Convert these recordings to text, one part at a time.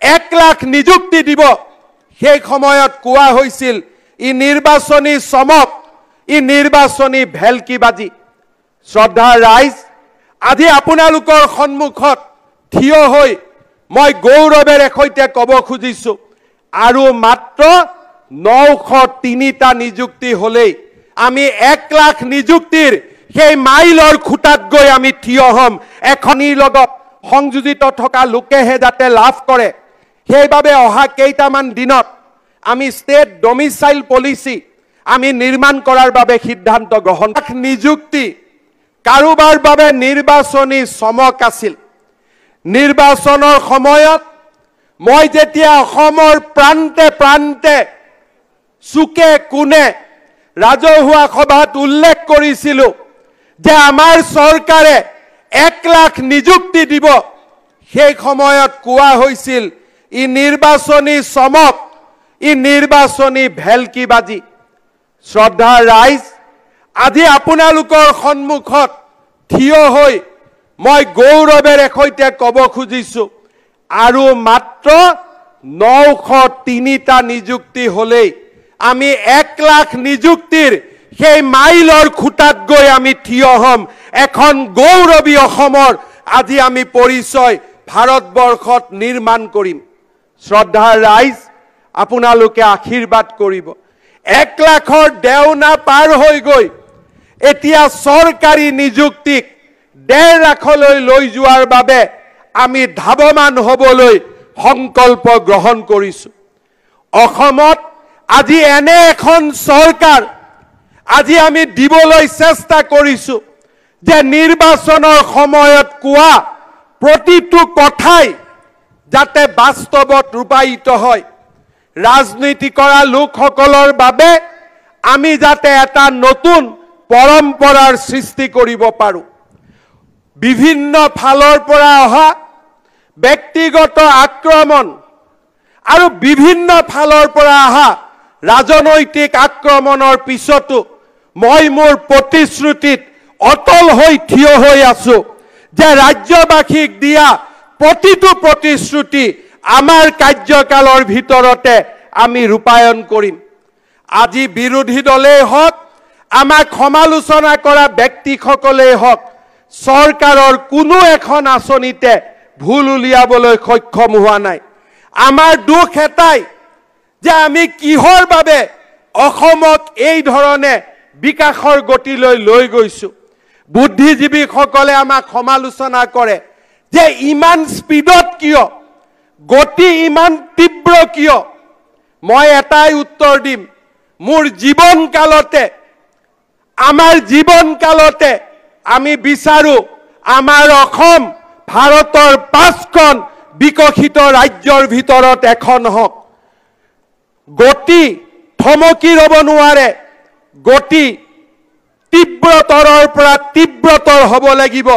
1 লাখ নিযুক্তি দিব সেই সময়ত কোৱা হৈছিল ই নিৰ্বাচনী চমক ই নিৰ্বাচনী ভেলকিবাজি শ্ৰদ্ধাৰ ৰাইজ আজি আপোনালোকৰ সন্মুখত থিয় হৈ মই গৌৰৱেৰে সৈতে ক'ব খুজিছো আৰু মাত্ৰ 903টা নিযুক্তি হলেই আমি 1 লাখ নিযুক্তিৰ সেই মাইলৰ খুঁটাত গৈ আমি থিয় হ'ম এখনিৰ লগত সংযোজিত থকা লোকেহে যাতে লাভ কৰে সেইবাবে অহা কেইটামান দিনত আমি ষ্টেট ডমিসাইল পলিচি আমি নিৰ্মাণ কৰাৰ বাবে সিদ্ধান্ত গ্ৰহণ নিযুক্তি কাৰোবাৰ বাবে নিৰ্বাচনী চমক আছিল নিৰ্বাচনৰ সময়ত মই যেতিয়া অসমৰ প্ৰান্তে প্ৰান্তে চুকে কোণে ৰাজহুৱা সভাত উল্লেখ কৰিছিলো যে আমাৰ চৰকাৰে 1 লাখ নিযুক্তি দিব সেই সময়ত কোৱা হৈছিল ই নিৰ্বাচনী চমক ই নিৰ্বাচনী ভেলকিবাজি শ্ৰদ্ধাৰ ৰাইজ আজি আপোনালোকৰ সন্মুখত থিয় হৈ মই গৌৰৱেৰে সৈতে ক'ব খুজিছো আৰু মাত্ৰ 903টা নিযুক্তি হলেই আমি 1 লাখ নিযুক্তিৰ সেই মাইলৰ খুঁটাত গৈ আমি থিয় হ'ম এখন গৌৰৱী অসমৰ আজি আমি পৰিচয় ভাৰতবৰ্ষত নিৰ্মাণ কৰিম শ্ৰদ্ধাৰ ৰাইজ আপোনালোকে আশীৰ্বাদ কৰিব 1 লাখৰ দেওনা পাৰ হৈ গৈ এতিয়া চৰকাৰী নিযুক্তিক 1.5 লাখলৈ লৈ যোৱাৰ বাবে আমি ধাৱমান হ'বলৈ সংকল্প গ্ৰহণ কৰিছো অসমত আজি এনে এখন চৰকাৰ আজি আমি দিবলৈ চেষ্টা কৰিছো যে নিৰ্বাচনৰ সময়ত কোৱা প্ৰতিটো কথাই যাতে বাস্তৱত ৰূপায়িত হয় ৰাজনীতি কৰা লোকসকলৰ বাবে আমি যাতে এটা নতুন পৰম্পৰাৰ সৃষ্টি কৰিব পাৰো বিভিন্ন ফালৰ পৰা অহা ব্যক্তিগত আক্ৰমণ আৰু বিভিন্ন ফালৰ পৰা অহা ৰাজনৈতিক আক্ৰমণৰ পিছতো মই মোৰ প্ৰতিশ্ৰুতিত অটল হৈ থিয় হৈ আছো যে ৰাজ্যবাসীক দিয়া প্ৰতিটো প্ৰতিশ্ৰুতি আমাৰ কাৰ্যকালৰ ভিতৰতে আমি ৰূপায়ণ কৰিম আজি বিৰোধী দলেই হওক আমাক সমালোচনা কৰা ব্যক্তিসকলেই হওক চৰকাৰৰ কোনো এখন আঁচনিতে ভুল উলিয়াবলৈ সক্ষম হোৱা নাই আমাৰ দুখ এটাই যে আমি কিহৰ বাবে অসমক এই ধৰণে বিকাশৰ গতিলৈ লৈ গৈছো বুদ্ধিজীৱীসকলে আমাক সমালোচনা কৰে যে ইমান স্পিডত কিয় গতি ইমান তীব্ৰ কিয় মই এটাই উত্তৰ দিম মোৰ জীৱন কালতে আমাৰ জীৱন কালতে আমি বিচাৰো আমাৰ অসম ভাৰতৰ 5খন বিকশিত ৰাজ্যৰ ভিতৰত এখন হওক গতি থমকি ৰব নোৱাৰে গতি তীব্ৰতৰৰ পৰা তীব্ৰতৰ হ'ব লাগিব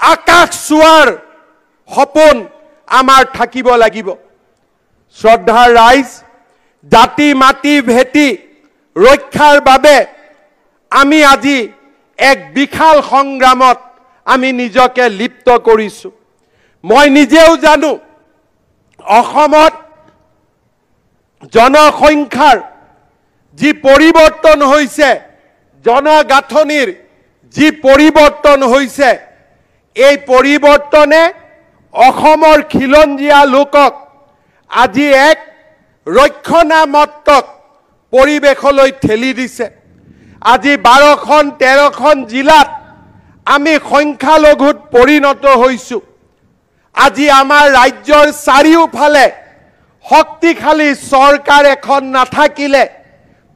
আকাশ চোৱাৰ সপোন আমাৰ থাকিব লাগিব শ্ৰদ্ধাৰ ৰাইজ জাতি মাটি ভেটি ৰক্ষাৰ বাবে আমি আজি এক বিশাল সংগ্ৰামত আমি নিজকে লিপ্ত কৰিছো মই নিজেও জানো অসমত জনসংখ্যাৰ যি পৰিৱৰ্তন হৈছে জনগাঁথনিৰ যি পৰিৱৰ্তন হৈছে এই পৰিৱৰ্তনে অসমৰ খিলঞ্জীয়া লোকক আজি এক ৰক্ষণাত্মক পৰিৱেশলৈ ঠেলি দিছে আজি 12খন 13খন জিলাত আমি সংখ্যালঘুত পৰিণত হৈছো আজি আমাৰ ৰাজ্যৰ চাৰিওফালে শক্তিশালী চৰকাৰ এখন নাথাকিলে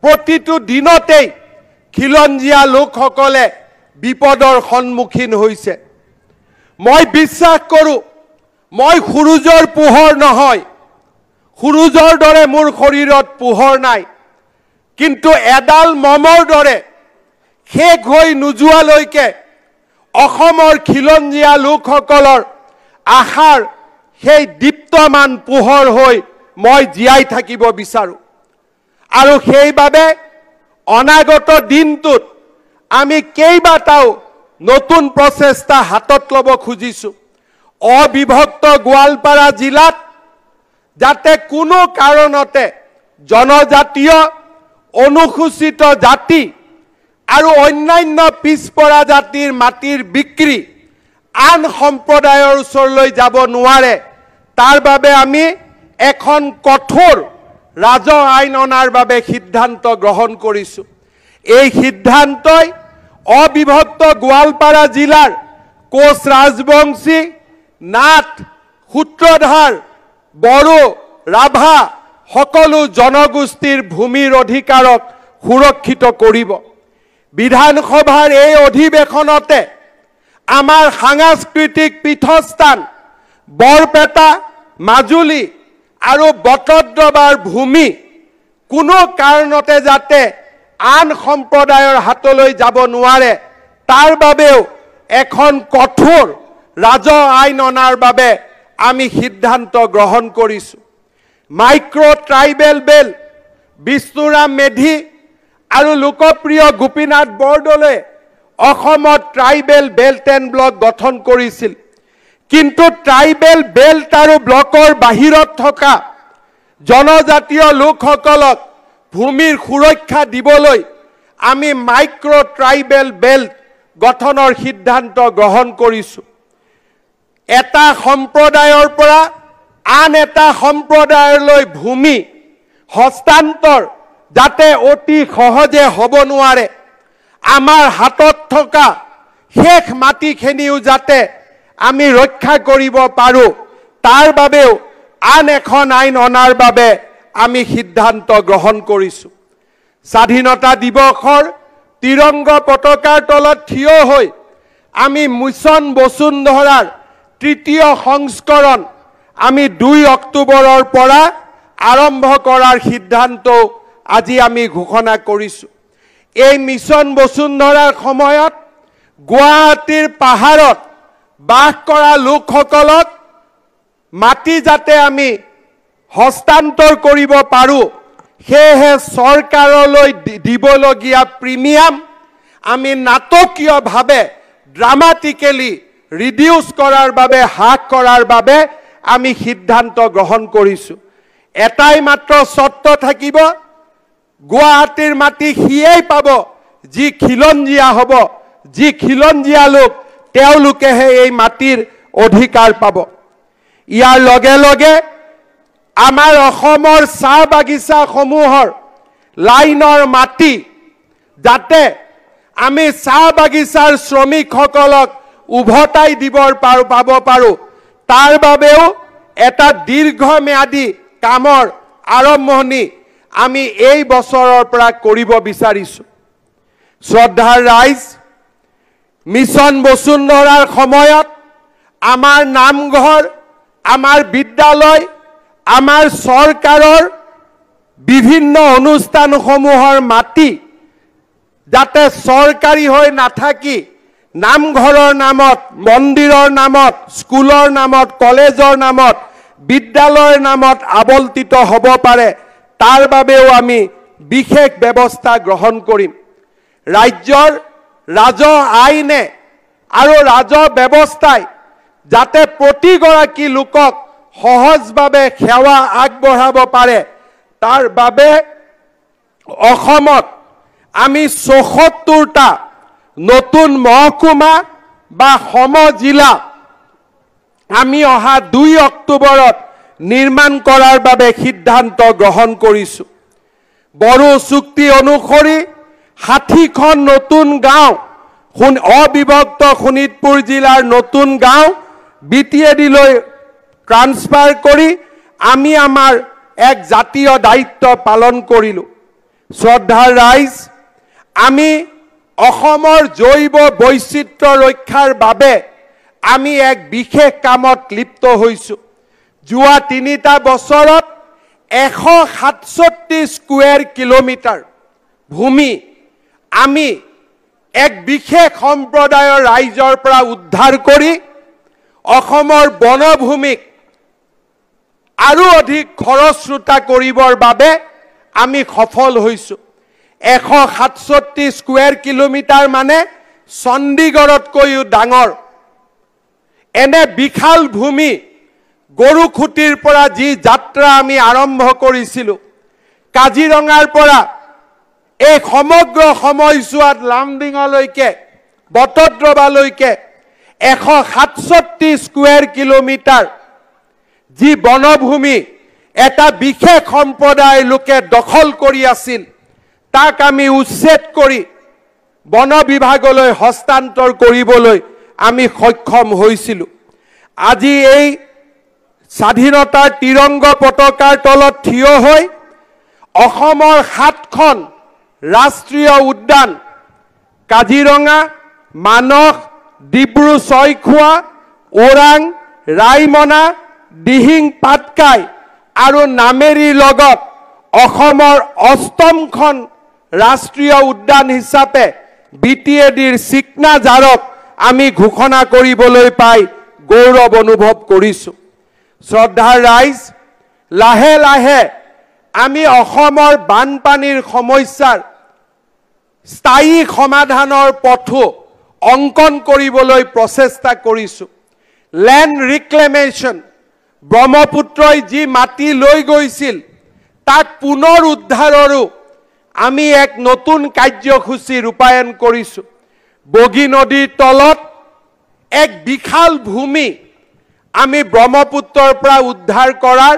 প্ৰতিটো দিনতেই খিলঞ্জীয়া লোকসকলে বিপদৰ সন্মুখীন হৈছে মই বিশ্বাস কৰো মই সূৰুজৰ পোহৰ নহয় সূৰুজৰ দৰে মোৰ শৰীৰত পোহৰ নাই কিন্তু এডাল মমৰ দৰে শেষ হৈ নোযোৱালৈকে অসমৰ খিলঞ্জীয়া লোকসকলৰ আশাৰ সেই দীপ্তমান পোহৰ হৈ মই জীয়াই থাকিব বিচাৰো আৰু সেইবাবে অনাগত দিনটোত আমি কেইবাটাও নতুন প্ৰচেষ্টা হাতত ল'ব খুজিছো অবিভক্ত গোৱালপাৰা জিলাত যাতে কোনো কাৰণতে জনজাতীয় অনুসূচিত জাতি আৰু অন্যান্য পিছপৰা জাতিৰ মাটিৰ বিক্ৰী আন সম্প্ৰদায়ৰ ওচৰলৈ যাব নোৱাৰে তাৰ বাবে আমি এখন কঠোৰ ৰাজহ আইন অনাৰ বাবে সিদ্ধান্ত গ্ৰহণ কৰিছোঁ এই সিদ্ধান্তই অবিভক্ত গোৱালপাৰা জিলাৰ কোচ ৰাজবংশী নাথ সূত্ৰধাৰ বড়ো ৰাভা সকলো জনগোষ্ঠীৰ ভূমিৰ অধিকাৰক সুৰক্ষিত কৰিব বিধানসভাৰ এই অধিৱেশনতে আমাৰ সাংস্কৃতিক পীঠস্থান বৰপেটা মাজুলী আৰু বটদ্ৰৱাৰ ভূমি কোনো কাৰণতে যাতে আন সম্প্ৰদায়ৰ হাতলৈ যাব নোৱাৰে তাৰ বাবেও এখন কঠোৰ ৰাজহ আইন অনাৰ বাবে আমি সিদ্ধান্ত গ্ৰহণ কৰিছোঁ মাইক্ৰ ট্ৰাইবেল বেল বিষ্ণুৰাম মেধি আৰু লোকপ্ৰিয় গোপীনাথ বৰদলৈ অসমত ট্ৰাইবেল বেল্ট এণ্ড ব্লক গঠন কৰিছিল কিন্তু ট্ৰাইবেল বেল্ট আৰু ব্লকৰ বাহিৰত থকা জনজাতীয় লোকসকলক ভূমিৰ সুৰক্ষা দিবলৈ আমি মাইক্ৰ ট্ৰাইবেল বেল্ট গঠনৰ সিদ্ধান্ত গ্ৰহণ কৰিছোঁ এটা সম্প্ৰদায়ৰ পৰা আন এটা সম্প্ৰদায়লৈ ভূমি হস্তান্তৰ যাতে অতি সহজে হ'ব নোৱাৰে আমাৰ হাতত থকা শেষ মাটিখিনিও যাতে আমি ৰক্ষা কৰিব পাৰোঁ তাৰ বাবেও আন এখন আইন অনাৰ বাবে আমি সিদ্ধান্ত গ্ৰহণ কৰিছোঁ স্বাধীনতা দিৱসৰ তিৰংগ পতাকাৰ তলত থিয় হৈ আমি মিছন বসুন্ধৰাৰ তৃতীয় সংস্কৰণ আমি 2 অক্টোবৰৰ পৰা আৰম্ভ কৰাৰ সিদ্ধান্ত আজি আমি ঘোষণা কৰিছোঁ এই মিছন বসুন্ধৰাৰ সময়ত গুৱাহাটীৰ পাহাৰত বাস কৰা লোকসকলক মাটি যাতে আমি হস্তান্তৰ কৰিব পাৰোঁ সেয়েহে চৰকাৰলৈ দিবলগীয়া প্ৰিমিয়াম আমি নাটকীয়ভাৱে ড্ৰামাটিকেলি ৰিডিউচ কৰাৰ বাবে হ্ৰাস কৰাৰ বাবে আমি সিদ্ধান্ত গ্ৰহণ কৰিছোঁ এটাই মাত্ৰ চৰ্ত থাকিব গুৱাহাটীৰ মাটি সিয়েই পাব যি খিলঞ্জীয়া হ'ব যি খিলঞ্জীয়া লোক তেওঁলোকেহে এই মাটিৰ অধিকাৰ পাব ইয়াৰ লগে লগে আমাৰ অসমৰ চাহ বাগিচাসমূহৰ লাইনৰ মাটি যাতে আমি চাহ বাগিচাৰ শ্ৰমিকসকলক উভতাই পাব পাৰোঁ তাৰ বাবেও এটা দীৰ্ঘম্যাদী কামৰ আৰম্ভণি আমি এই বছৰৰ পৰা কৰিব বিচাৰিছোঁ শ্ৰদ্ধাৰ ৰাইজ মিছন বসুন্ধৰাৰ সময়ত আমাৰ নামঘৰ আমাৰ বিদ্যালয় আমাৰ চৰকাৰৰ বিভিন্ন অনুষ্ঠানসমূহৰ মাটি যাতে চৰকাৰী হৈ নাথাকি নামঘৰৰ নামত মন্দিৰৰ নামত স্কুলৰ নামত কলেজৰ নামত বিদ্যালয়ৰ নামত আবণ্টিত হ'ব পাৰে তাৰ বাবেও আমি বিশেষ ব্যৱস্থা গ্ৰহণ কৰিম ৰাজ্যৰ ৰাজহ আইনে আৰু ৰাজহ ব্যৱস্থাই যাতে প্ৰতিগৰাকী লোকক সহজভাৱে সেৱা আগবঢ়াব পাৰে তাৰ বাবে অসমত আমি ৭৪টা নতুন মহকুমা বা সমজিলা আমি অহা 2 অক্টোবৰত নিৰ্মাণ কৰাৰ বাবে সিদ্ধান্ত গ্ৰহণ কৰিছোঁ বড়ো চুক্তি অনুসৰি 60খন নতুন গাঁও অবিভক্ত শোণিতপুৰ জিলাৰ নতুন গাঁও বিটিএডিলৈ ট্ৰান্সফাৰ কৰি আমি আমাৰ এক জাতীয় দায়িত্ব পালন কৰিলোঁ শ্ৰদ্ধাৰ ৰাইজ আমি অসমৰ জৈৱ বৈচিত্ৰ্য ৰক্ষাৰ বাবে আমি এক বিশেষ কামত লিপ্ত হৈছোঁ যোৱা 3টা বছৰত 167 স্কুৱেৰ কিলোমিটাৰ ভূমি আমি এক বিশেষ সম্প্ৰদায়ৰ ৰাইজৰ পৰা উদ্ধাৰ কৰি অসমৰ বনভূমিক আৰু অধিক খৰস্ৰোতা কৰিবৰ বাবে আমি সফল হৈছোঁ 167 স্কুৱেৰ কিলোমিটাৰ মানে চণ্ডীগড়তকৈও ডাঙৰ এনে বিশাল ভূমি গৰুখুটিৰ পৰা যি যাত্ৰা আমি আৰম্ভ কৰিছিলোঁ, কাজিৰঙাৰ পৰা এই সমগ্ৰ সময়ছোৱাত লামডিঙলৈকে বটদ্ৰৱালৈকে 167 স্কুৱেৰ কিলোমিটাৰ যি বনভূমি এটা বিশেষ সম্প্ৰদায়ৰ লোকে দখল কৰি আছিল, তাক আমি উচ্ছেদ কৰি বন বিভাগলৈ হস্তান্তৰ কৰিবলৈ আমি সক্ষম হৈছিলোঁ। আজি এই স্বাধীনতাৰ তিৰংগ পতাকাৰ তলত থিয় হৈ অসমৰ 7খন ৰাষ্ট্ৰীয় উদ্যান কাজিৰঙা, মানস, ডিব্ৰু ছৈখোৱা, ওৰাং, ৰাইমনা, দিহিং পাটকাই আৰু নামেৰীৰ লগত অসমৰ 8খন ৰাষ্ট্ৰীয় উদ্যান হিচাপে BTADৰ চিকনা জাৰক আমি ঘোষণা কৰিবলৈ পাই গৌৰৱ অনুভৱ কৰিছোঁ। শ্ৰদ্ধাৰ ৰাইজ, লাহে লাহে আমি অসমৰ বানপানীৰ সমস্যাৰ স্থায়ী সমাধানৰ পথো অংকন কৰিবলৈ প্ৰচেষ্টা কৰিছোঁ। লেণ্ড ৰিক্লেমেশ্যন, ব্ৰহ্মপুত্ৰই যি মাটি লৈ গৈছিল তাক পুনৰ উদ্ধাৰৰো আমি এক নতুন কাৰ্যসূচী ৰূপায়ণ কৰিছোঁ। বগী নদীৰ তলত এক বিশাল ভূমি আমি ব্ৰহ্মপুত্ৰৰ পৰা উদ্ধাৰ কৰাৰ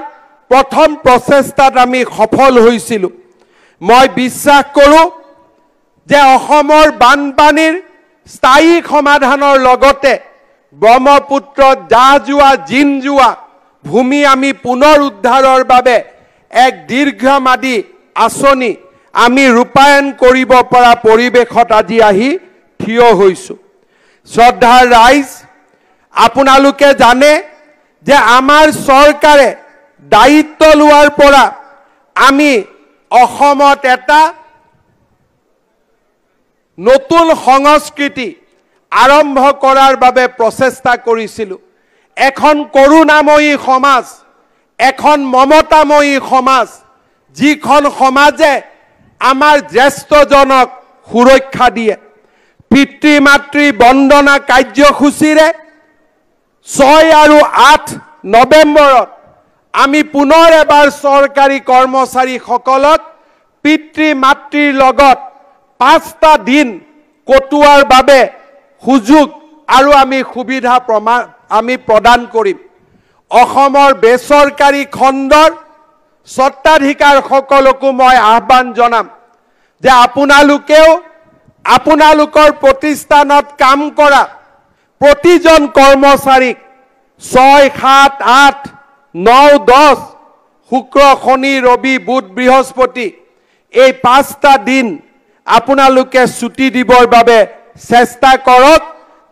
প্ৰথম প্ৰচেষ্টাত আমি সফল হৈছিলোঁ। মই বিশ্বাস কৰোঁ যে অসমৰ বানপানীৰ স্থায়ী সমাধানৰ লগতে ব্ৰহ্মপুত্ৰত জাহ যোৱা, জিন যোৱা ভূমি আমি পুনৰ উদ্ধাৰৰ বাবে এক দীৰ্ঘম্যাদী আঁচনি আমি ৰূপায়ণ কৰিব পৰা পৰিৱেশত আজি আহি থিয় হৈছোঁ। শ্ৰদ্ধাৰ ৰাইজ, আপোনালোকে জানে যে আমাৰ চৰকাৰে দায়িত্ব লোৱাৰ পৰা আমি অসমত এটা নতুন সংস্কৃতি আৰম্ভ কৰাৰ বাবে প্ৰচেষ্টা কৰিছিলোঁ। এখন কৰুণাময়ী সমাজ, এখন মমতাময়ী সমাজ, যিখন সমাজে আমাৰ জ্যেষ্ঠজনক সুৰক্ষা দিয়ে। পিতৃ মাতৃ বন্দনা কাৰ্যসূচীৰে 6 আৰু 8 নৱেম্বৰত আমি পুনৰ এবাৰ চৰকাৰী কৰ্মচাৰীসকলক পিতৃ মাতৃৰ লগত 5টা দিন কটোৱাৰ বাবে সুযোগ আৰু আমি সুবিধা আমি প্ৰদান কৰিম। অসমৰ বেচৰকাৰী খণ্ডৰ স্বত্বাধিকাৰসকলকো মই আহ্বান জনাম যে আপোনালোকেও আপোনালোকৰ প্ৰতিষ্ঠানত কাম কৰা প্ৰতিজন কৰ্মচাৰীক 6, 7, 8, 9, 10 শুক্ৰ, শনি, ৰবি, বুধ, বৃহস্পতি এই 5টা দিন আপোনালোকে ছুটি দিবৰ বাবে চেষ্টা কৰক,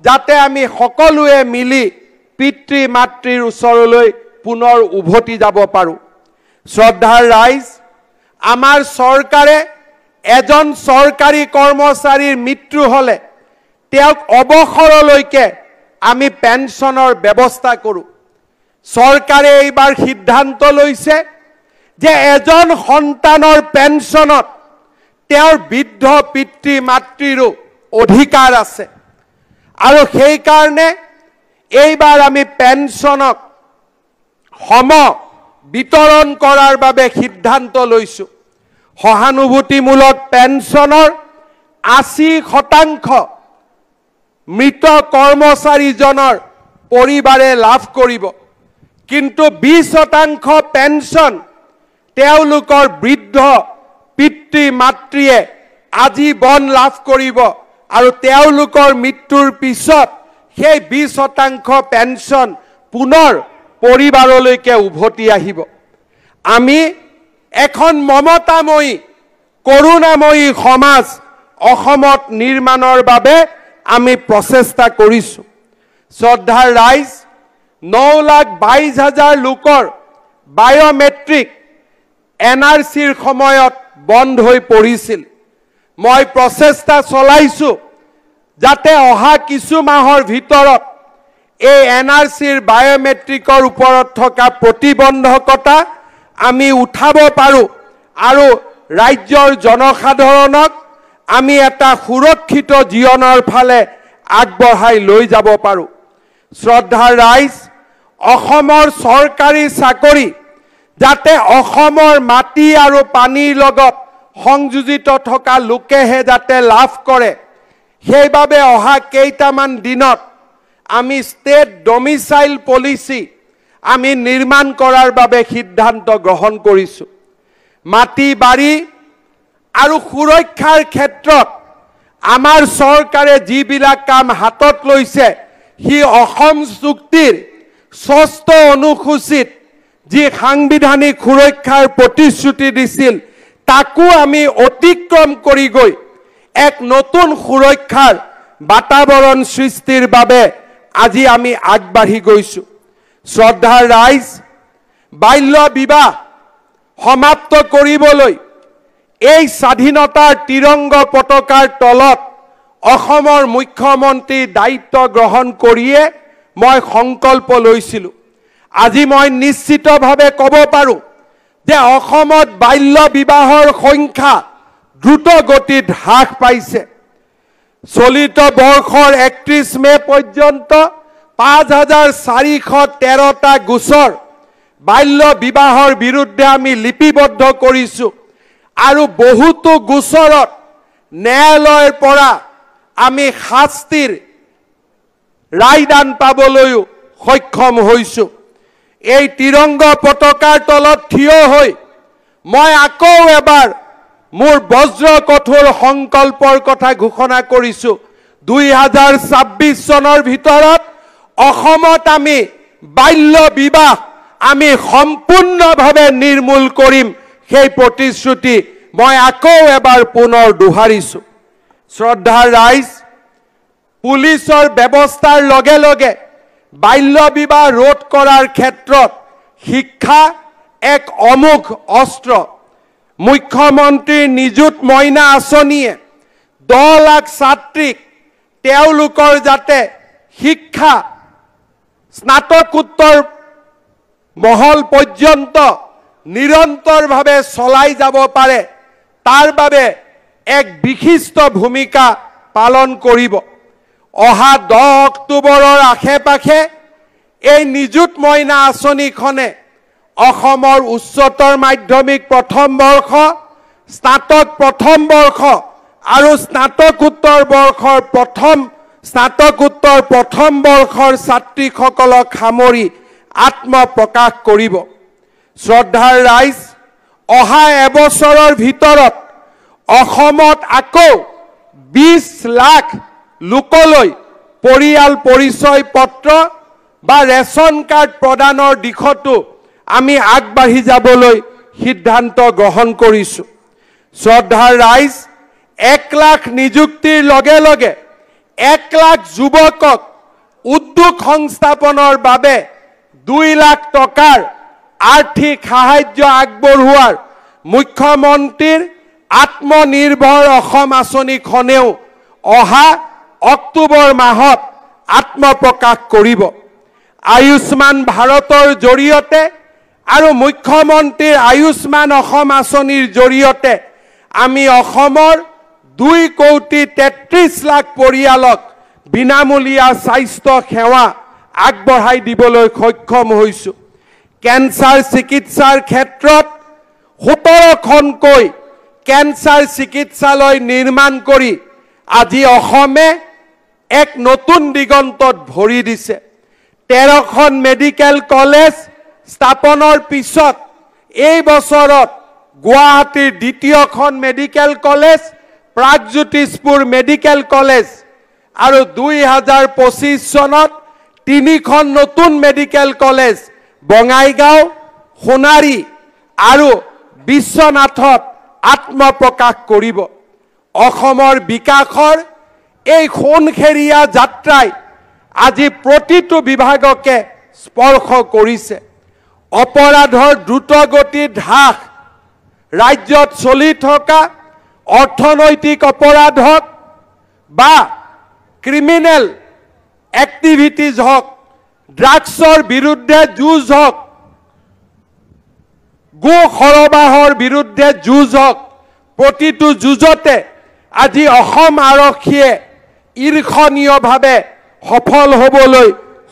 যাতে আমি সকলোৱে মিলি পিতৃ মাতৃৰ ওচৰলৈ পুনৰ উভতি যাব পাৰোঁ। শ্ৰদ্ধাৰ ৰাইজ, আমাৰ চৰকাৰে এজন চৰকাৰী কৰ্মচাৰীৰ মৃত্যু হ'লে তেওঁক অৱসৰলৈকে আমি পেঞ্চনৰ ব্যৱস্থা কৰোঁ। চৰকাৰে এইবাৰ সিদ্ধান্ত লৈছে যে এজন সন্তানৰ পেঞ্চনত তেওঁৰ বৃদ্ধ পিতৃ মাতৃৰো অধিকাৰ আছে আৰু সেইকাৰণে এইবাৰ আমি পেঞ্চনক বিতৰণ কৰাৰ বাবে সিদ্ধান্ত লৈছোঁ। সহানুভূতিমূলক পেঞ্চনৰ 80% মৃত কৰ্মচাৰীজনৰ পৰিবাৰে লাভ কৰিব, কিন্তু 20% পেঞ্চন তেওঁলোকৰ বৃদ্ধ পিতৃ মাতৃয়ে আজীৱন লাভ কৰিব আৰু তেওঁলোকৰ মৃত্যুৰ পিছত সেই 20% পেঞ্চন পুনৰ পৰিবাৰলৈকে উভতি আহিব। আমি এখন মমতাময়ী, কৰুণাময়ী সমাজ অসমত নিৰ্মাণৰ বাবে আমি প্ৰচেষ্টা কৰিছোঁ। শ্ৰদ্ধাৰ ৰাইজ, 9,22,000 লোকৰ বায়োমেট্ৰিক NRCৰ সময়ত বন্ধ হৈ পৰিছিল। মই প্ৰচেষ্টা চলাইছোঁ যাতে অহা কিছু মাহৰ ভিতৰত এই NRCৰ বায়োমেট্ৰিকৰ ওপৰত থকা প্ৰতিবন্ধকতা আমি উঠাব পাৰোঁ আৰু ৰাজ্যৰ জনসাধাৰণক আমি এটা সুৰক্ষিত জীৱনৰ ফালে আগবঢ়াই লৈ যাব পাৰোঁ। শ্ৰদ্ধাৰ ৰাইজ, অসমৰ চৰকাৰী চাকৰি যাতে অসমৰ মাটি আৰু পানীৰ লগত সংযোজিত থকা লোকেহে যাতে লাভ কৰে, সেইবাবে অহা কেইটামান দিনত আমি ষ্টেট ডমিচাইল পলিচি আমি নিৰ্মাণ কৰাৰ বাবে সিদ্ধান্ত গ্ৰহণ কৰিছোঁ। মাটি বাৰী আৰু সুৰক্ষাৰ ক্ষেত্ৰত আমাৰ চৰকাৰে যিবিলাক কাম হাতত লৈছে, সি অসম চুক্তিৰ ৬ষ্ঠ অনুসূচিত যি সাংবিধানিক সুৰক্ষাৰ প্ৰতিশ্ৰুতি দিছিল, তাকো আমি অতিক্ৰম কৰি গৈ এক নতুন সুৰক্ষাৰ বাতাবৰণ সৃষ্টিৰ বাবে আজি আমি আগবাঢ়ি গৈছোঁ। শ্ৰদ্ধাৰ ৰাইজ, বাল্য বিবাহ সমাপ্ত কৰিবলৈ এই স্বাধীনতাৰ তিৰংগ পতাকাৰ তলত অসমৰ মুখ্যমন্ত্ৰী দায়িত্ব গ্ৰহণ কৰিয়ে মই সংকল্প লৈছিলোঁ। আজি মই নিশ্চিতভাৱে ক'ব পাৰোঁ যে অসমত বাল্য বিবাহৰ সংখ্যা দ্ৰুত গতিত হ্ৰাস পাইছে। চলিত বৰ্ষৰ ৩১ মে পৰ্যন্ত ৫,৪১৩টা গোচৰ বাল্য বিবাহৰ বিৰুদ্ধে আমি লিপিবদ্ধ কৰিছোঁ আৰু বহুতো গোচৰত ন্যায়ালয়ৰ পৰা আমি শাস্তিৰ ৰায়দান পাবলৈও সক্ষম হৈছোঁ। এই তিৰংগ পতাকাৰ তলত থিয় হৈ মই আকৌ এবাৰ মোৰ বজ্ৰ কঠোৰ সংকল্পৰ কথা ঘোষণা কৰিছোঁ। ২০২৬ চনৰ ভিতৰত অসমত আমি বাল্য বিবাহ আমি সম্পূৰ্ণভাৱে নিৰ্মূল কৰিম, সেই প্ৰতিশ্ৰুতি মই আকৌ এবাৰ পুনৰ দোহাৰিছোঁ। শ্ৰদ্ধাৰ ৰাইজ, পুলিচৰ ব্যৱস্থাৰ লগে লগে বাল্য বিবাহ ৰোধ কৰাৰ ক্ষেত্ৰত শিক্ষা এক অমোঘ অস্ত্ৰ। মুখ্যমন্ত্ৰীৰ নিযুত মইনা আঁচনিয়ে 10 লাখ ছাত্ৰীক তেওঁলোকৰ যাতে শিক্ষা স্নাতকোত্তৰ মহল পৰ্যন্ত নিৰন্তৰভাৱে চলাই যাব পাৰে, তাৰ বাবে এক বিশিষ্ট ভূমিকা পালন কৰিব। অহা 10 অক্টোবৰৰ আশে পাশে এই নিযুত মইনা আঁচনিখনে অসমৰ উচ্চতৰ মাধ্যমিক প্ৰথম বৰ্ষ, স্নাতক প্ৰথম বৰ্ষ আৰু স্নাতকোত্তৰ প্ৰথম বৰ্ষৰ ছাত্ৰীসকলক সামৰি আত্মপ্ৰকাশ কৰিব। শ্ৰদ্ধাৰ ৰাইজ, অহা এবছৰৰ ভিতৰত অসমত আকৌ 20 লাখ লোকলৈ পৰিয়াল পৰিচয় পত্ৰ বা ৰেচন কাৰ্ড প্ৰদানৰ দিশতো আমি আগবাঢ়ি যাবলৈ সিদ্ধান্ত গ্ৰহণ কৰিছোঁ। শ্ৰদ্ধাৰ ৰাইজ, 1 লাখ নিযুক্তিৰ লগে লগে 1 লাখ যুৱকক উদ্যোগ সংস্থাপনৰ বাবে 2 লাখ টকাৰ আৰ্থিক সাহায্য আগবঢ়োৱাৰ মুখ্যমন্ত্ৰীৰ আত্মনিৰ্ভৰ অসম আঁচনিখনেও অহা অক্টোবৰ মাহত আত্মপ্ৰকাশ কৰিব। আয়ুষ্মান ভাৰতৰ জৰিয়তে আৰু মুখ্যমন্ত্ৰীৰ আয়ুষ্মান অসম আঁচনিৰ জৰিয়তে আমি অসমৰ 2,33 লাখ পৰিয়ালক বিনামূলীয়া স্বাস্থ্য সেৱা আগবঢ়াই দিবলৈ সক্ষম হৈছোঁ। কেঞ্চাৰ চিকিৎসাৰ ক্ষেত্ৰত 17খনকৈ কেঞ্চাৰ চিকিৎসালয় নিৰ্মাণ কৰি আজি অসমে এক নতুন দিগন্তত ভৰি দিছে। 13খন মেডিকেল কলেজ স্থাপনৰ পিছত এই বছৰত গুৱাহাটীৰ 2য়খন medical college, Pragjyotishpur medical college আৰু 2025 চনত 3খন নতুন মেডিকেল কলেজ বঙাইগাঁও, সোণাৰী আৰু বিশ্বনাথত আত্মপ্ৰকাশ কৰিব। অসমৰ বিকাশৰ এই সোণখেৰীয়া যাত্ৰাই আজি প্ৰতিটো বিভাগকে স্পৰ্শ কৰিছে। অপৰাধৰ দ্ৰুতগতিত হ্ৰাস, ৰাজ্যত চলি থকা অৰ্থনৈতিক অপৰাধক বা ক্ৰিমিনেল এক্টিভিটিজ হওক, ড্ৰাগছৰ বিৰুদ্ধে যুঁজ হওক, গো সৰবাহৰ বিৰুদ্ধে যুঁজ হওক, প্ৰতিটো যুঁজতে আজি অসম আৰক্ষীয়ে ঈৰ্ষণীয়ভাৱে সফল হ'বলৈ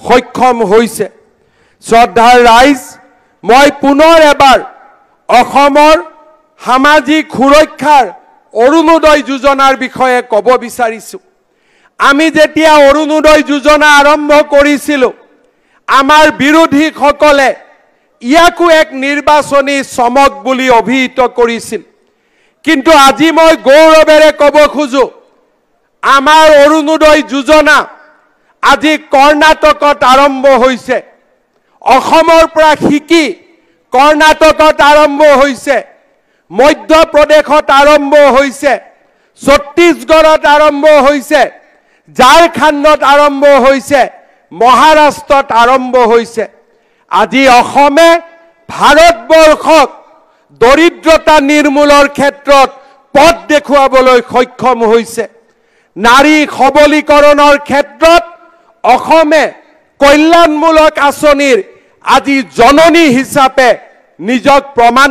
সক্ষম হৈছে। শ্ৰদ্ধাৰ ৰাইজ, মই পুনৰ এবাৰ অসমৰ সামাজিক সুৰক্ষাৰ অৰুণোদয় যোজনাৰ বিষয়ে ক'ব বিচাৰিছোঁ। আমি যেতিয়া অৰুণোদয় যোজনা আৰম্ভ কৰিছিলোঁ, আমাৰ বিৰোধীসকলে ইয়াকো এক নিৰ্বাচনী চমক বুলি অভিহিত কৰিছিল। কিন্তু আজি মই গৌৰৱেৰে ক'ব খোজো, আমাৰ অৰুণোদয় যোজনা আজি কৰ্ণাটকত আৰম্ভ হৈছে, অসমৰ পৰা শিকি কৰ্ণাটকত আৰম্ভ হৈছে, মধ্যপ্ৰদেশত আৰম্ভ হৈছে, ছত্তীশগড়ত আৰম্ভ হৈছে, ঝাৰখণ্ডত আৰম্ভ হৈছে, মহাৰাষ্ট্ৰত আৰম্ভ হৈছে। আজি অসমে ভাৰতবৰ্ষক দৰিদ্ৰতা নিৰ্মূলৰ ক্ষেত্ৰত পথ দেখুৱাবলৈ সক্ষম হৈছে। নাৰী সবলীকৰণৰ ক্ষেত্ৰত অসমে কল্যাণমূলক আঁচনিৰ আজি জননী হিচাপে নিজক প্ৰমাণ